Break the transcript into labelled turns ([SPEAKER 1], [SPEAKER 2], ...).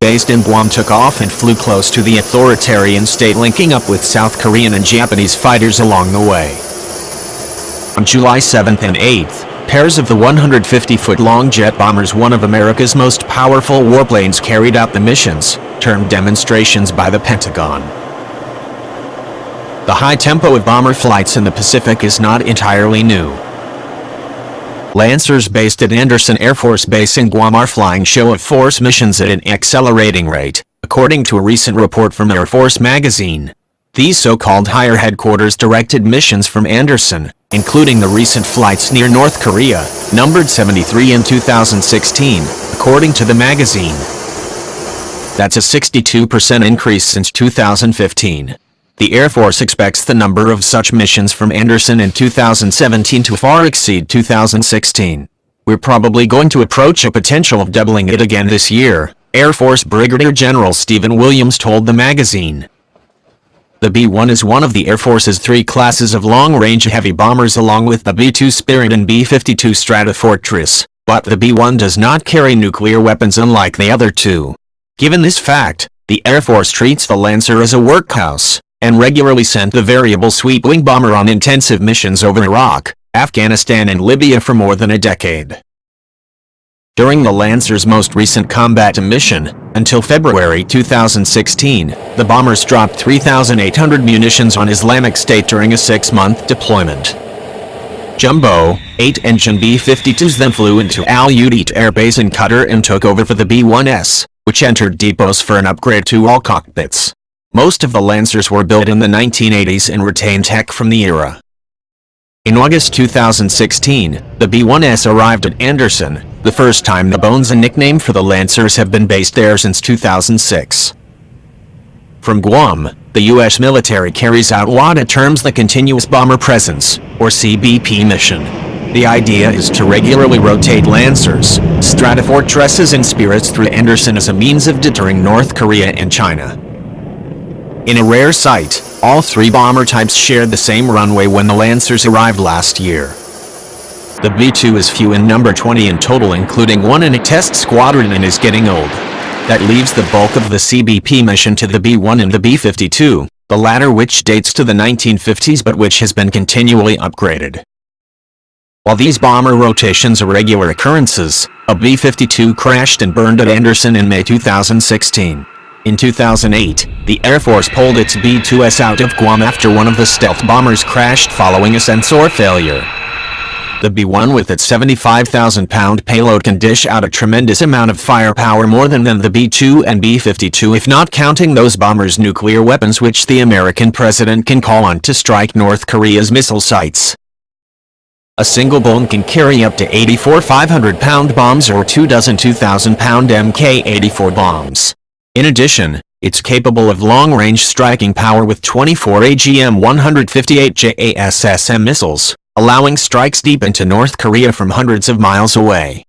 [SPEAKER 1] based in Guam took off and flew close to the authoritarian state, linking up with South Korean and Japanese fighters along the way. On July 7th and 8th, pairs of the 150-foot-long jet bombers, one of America's most powerful warplanes, carried out the missions, termed demonstrations by the Pentagon. The high tempo of bomber flights in the Pacific is not entirely new. Lancers based at Andersen Air Force Base in Guam are flying show-of-force missions at an accelerating rate, according to a recent report from Air Force magazine. These so-called higher headquarters-directed missions from Andersen, including the recent flights near North Korea, numbered 73 in 2016, according to the magazine. That's a 62% increase since 2015. The Air Force expects the number of such missions from Andersen in 2017 to far exceed 2016. We're probably going to approach a potential of doubling it again this year, Air Force Brigadier General Stephen Williams told the magazine. The B-1 is one of the Air Force's 3 classes of long-range heavy bombers, along with the B-2 Spirit and B-52 Stratofortress, but the B-1 does not carry nuclear weapons unlike the other 2. Given this fact, the Air Force treats the Lancer as a workhorse, and regularly sent the variable sweep-wing bomber on intensive missions over Iraq, Afghanistan and Libya for more than a decade. During the Lancer's most recent combat mission, until February 2016, the bombers dropped 3,800 munitions on Islamic State during a 6-month deployment. Jumbo, 8-engine B-52s then flew into Al Udeid Air Base in Qatar and took over for the B-1s, which entered depots for an upgrade to all cockpits. Most of the Lancers were built in the 1980s and retained tech from the era. In August 2016, the B-1s arrived at Andersen, the first time the Bones, a nickname for the Lancers, have been based there since 2006. From Guam, the U.S. military carries out what it terms the Continuous Bomber Presence, or CBP mission. The idea is to regularly rotate Lancers, Stratofortresses and Spirits through Andersen as a means of deterring North Korea and China. In a rare sight, all 3 bomber types shared the same runway when the Lancers arrived last year. The B-2 is few in number, 20 in total, including 1 in a test squadron, and is getting old. That leaves the bulk of the CBP mission to the B-1 and the B-52, the latter which dates to the 1950s but which has been continually upgraded. While these bomber rotations are regular occurrences, a B-52 crashed and burned at Andersen in May 2016. In 2008, the Air Force pulled its B-2s out of Guam after one of the stealth bombers crashed following a sensor failure. The B-1 with its 75,000-pound payload can dish out a tremendous amount of firepower, more than the B-2 and B-52, if not counting those bombers' nuclear weapons, which the American president can call on to strike North Korea's missile sites. A single Bone can carry up to 84 500-pound bombs or 24 2,000-pound Mk-84 bombs. In addition, it's capable of long-range striking power with 24 AGM-158 JASSM missiles, allowing strikes deep into North Korea from hundreds of miles away.